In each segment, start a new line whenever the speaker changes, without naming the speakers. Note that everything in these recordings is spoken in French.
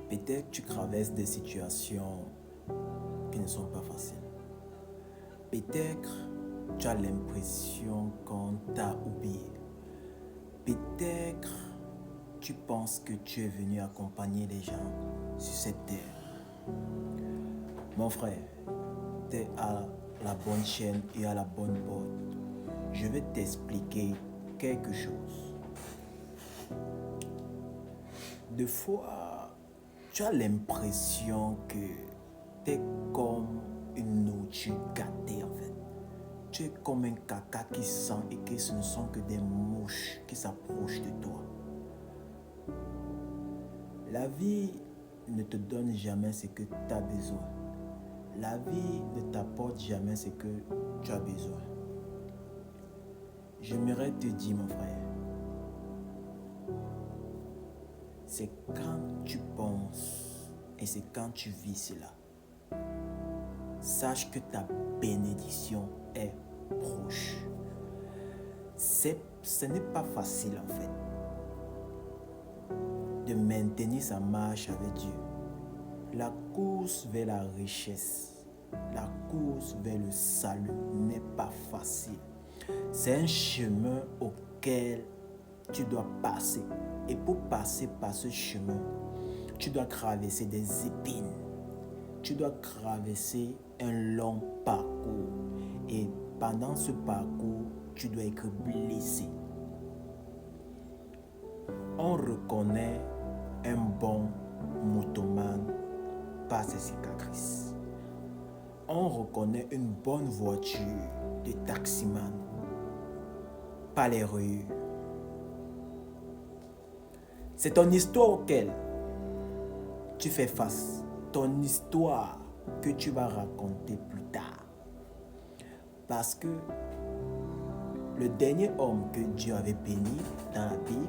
Peut-être tu traverses des situations qui ne sont pas faciles. Peut-être tu as l'impression qu'on t'a oublié. Peut-être tu penses que tu es venu accompagner les gens sur cette terre. Mon frère, tu es à la bonne chaîne et à la bonne porte. Je vais t'expliquer quelque chose. Des fois, tu as l'impression que tu es comme une nourriture gâtée en fait. Tu es comme un caca qui sent et que ce ne sont que des mouches qui s'approchent de toi. La vie ne te donne jamais ce que tu as besoin. La vie ne t'apporte jamais ce que tu as besoin. J'aimerais te dire, mon frère, c'est quand tu penses et c'est quand tu vis cela. Sache que ta bénédiction est proche. Ce n'est pas facile en fait de maintenir sa marche avec Dieu. La course vers la richesse, la course vers le salut n'est pas facile. C'est un chemin auquel tu dois passer. Et pour passer par ce chemin, tu dois traverser des épines. Tu dois traverser un long parcours. Et pendant ce parcours, tu dois être blessé. On reconnaît un bon motomane par ses cicatrices. On reconnaît une bonne voiture de taximan par les rayures. C'est ton histoire auquel tu fais face, ton histoire que tu vas raconter plus tard. Parce que le dernier homme que Dieu avait béni dans la Bible,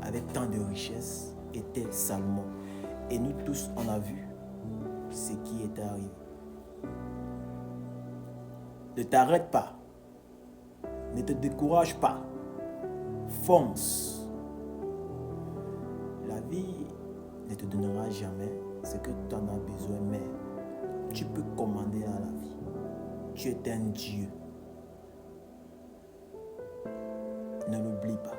avec tant de richesses, était Salomon. Et nous tous, on a vu ce qui est arrivé. Ne t'arrête pas. Ne te décourage pas. Fonce. La vie ne te donnera jamais ce que tu en as besoin, mais tu peux commander à la vie. Tu es un Dieu. Ne l'oublie pas.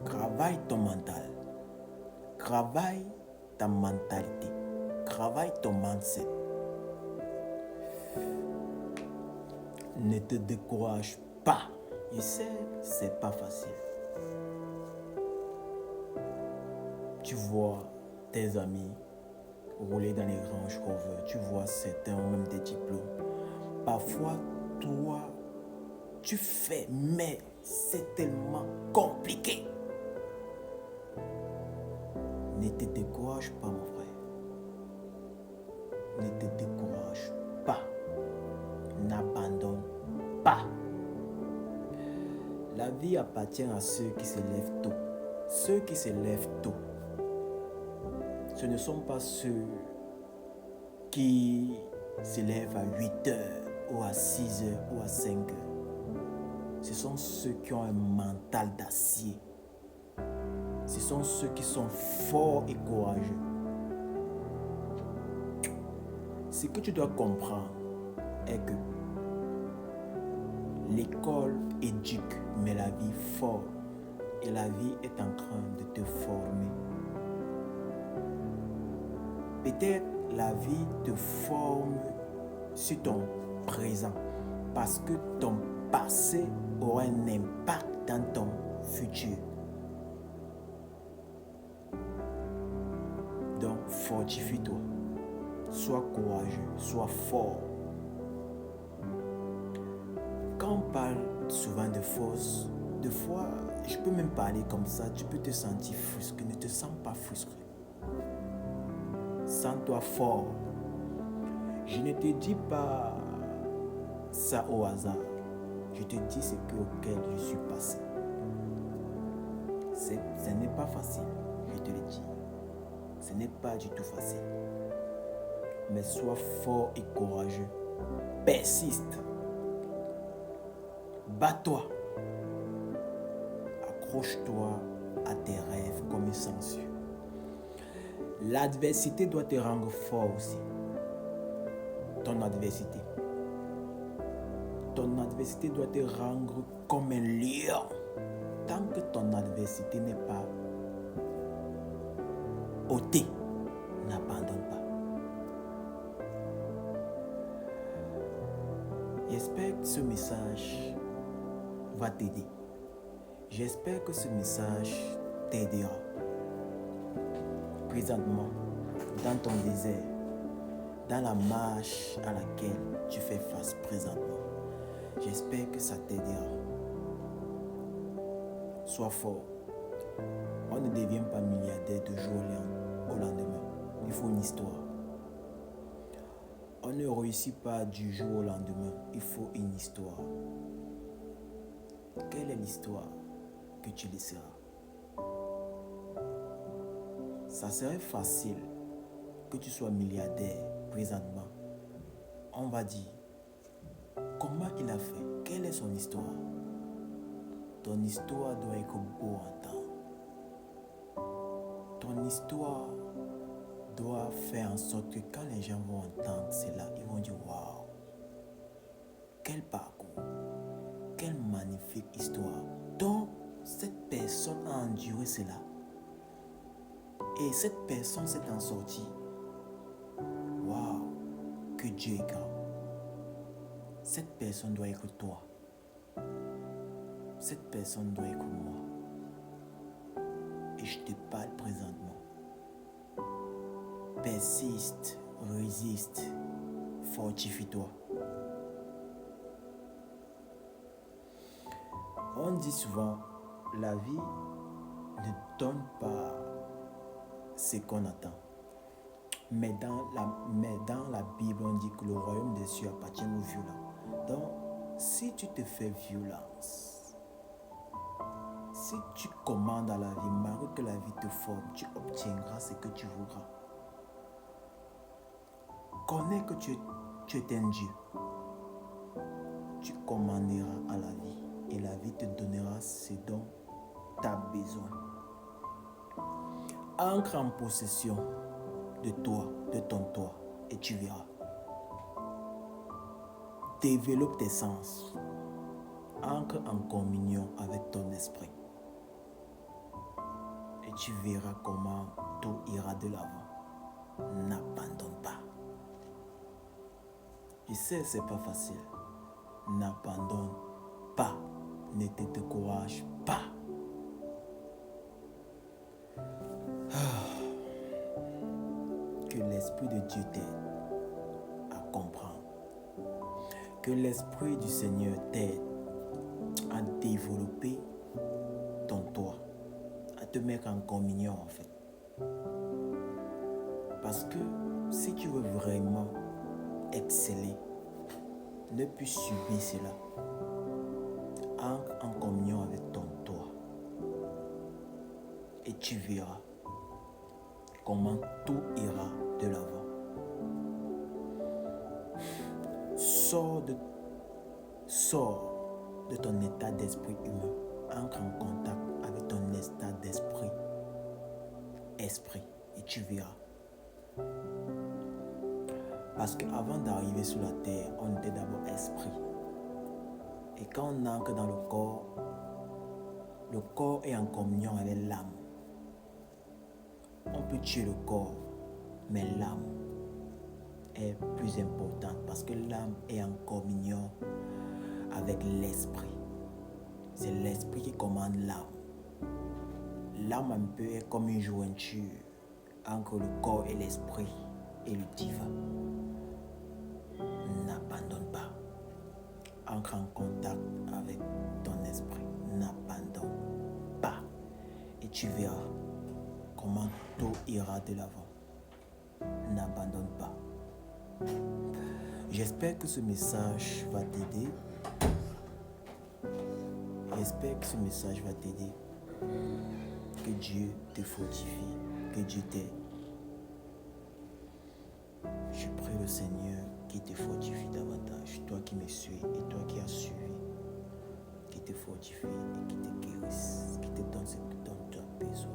Travaille ton mental. Travaille ta mentalité. Travaille ton mindset. Ne te décourage pas. Je sais, c'est pas facile. Tu vois tes amis rouler dans les Range Rover. Tu vois certains ont même des diplômes. Parfois, toi, tu fais, mais c'est tellement compliqué. Ne te décourage pas, mon frère. Ne te décourage pas. N'abandonne pas. La vie appartient à ceux qui se lèvent tôt. Ceux qui se lèvent tôt, ce ne sont pas ceux qui se lèvent à 8 heures ou à 6 heures ou à 5 heures. Ce sont ceux qui ont un mental d'acier. Ce sont ceux qui sont forts et courageux. Ce que tu dois comprendre est que l'école éduque, mais la vie forme. Et la vie est en train de te former. Peut-être la vie te forme sur ton présent parce que ton passé aura un impact dans ton futur. Donc, fortifie-toi. Sois courageux, sois fort. Quand on parle souvent de force, des fois, je peux même parler comme ça, tu peux te sentir frustré. Ne te sens pas frustré. Sens-toi fort. Je ne te dis pas ça au hasard. Je te dis ce auquel je suis passé. Ce n'est pas facile, je te le dis. Ce n'est pas du tout facile. Mais sois fort et courageux. Persiste. Bats-toi. Accroche-toi à tes rêves comme une censure. L'adversité doit te rendre fort aussi. Ton adversité. Ton adversité doit te rendre comme un lion. Tant que ton adversité n'est pas ôtée, n'abandonne pas. J'espère que ce message va t'aider. J'espère que ce message t'aidera. Présentement, dans ton désert, dans la marche à laquelle tu fais face présentement, j'espère que ça t'aidera. Sois fort. On ne devient pas milliardaire de jour au lendemain. Il faut une histoire. On ne réussit pas du jour au lendemain. Il faut une histoire. Quelle est l'histoire que tu laisseras? Ça serait facile que tu sois milliardaire présentement. On va dire, comment il a fait? Quelle est son histoire? Ton histoire doit être beau à entendre. Ton histoire doit faire en sorte que quand les gens vont entendre cela, ils vont dire waouh, quel parcours, quelle magnifique histoire. Donc, cette personne a enduré cela. Et cette personne s'est en sortie. Waouh, que Dieu est grand. Cette personne doit être toi. Cette personne doit être moi. Et je te parle présentement. Persiste, résiste, fortifie-toi. On dit souvent, la vie ne donne pas ce qu'on attend. Mais dans la Bible, on dit que le royaume des cieux appartient aux violents. Donc, si tu te fais violence, si tu commandes à la vie, malgré que la vie te forme, tu obtiendras ce que tu voudras. Connais que tu es un Dieu. Tu commanderas à la vie et la vie te donnera ce dont tu as besoin. Entre en possession de toi, de ton toi, et tu verras. Développe tes sens. Entre en communion avec ton esprit. Et tu verras comment tout ira de l'avant. N'abandonne pas. Je sais, c'est pas facile. N'abandonne pas. Ne te décourage pas. Que l'Esprit de Dieu t'aide à comprendre. Que l'Esprit du Seigneur t'aide à développer ton toi, à te mettre en communion en fait. Parce que si tu veux vraiment exceller, ne plus subir cela, entre en communion avec ton toi et tu verras comment tout ira de l'avant. Sors de ton état d'esprit humain. Entre en contact avec ton état d'esprit. Et tu verras. Parce qu'avant d'arriver sur la terre, on était d'abord esprit. Et quand on entre dans le corps est en communion avec l'âme. On peut tuer le corps, mais l'âme est plus importante parce que l'âme est en communion avec l'esprit. C'est l'esprit qui commande l'âme. L'âme un peu est comme une jointure entre le corps et l'esprit et le divin. N'abandonne pas. Entre en contact avec ton esprit. N'abandonne pas. Et tu verras comment tout ira de l'avant. N'abandonne pas. J'espère que ce message va t'aider. J'espère que ce message va t'aider. Que Dieu te fortifie. Que Dieu t'aide. Je prie le Seigneur qui te fortifie davantage. Toi qui me suis et toi qui as suivi. Qui te fortifie et qui te guérisse. Qui te donne ce dont tu as besoin.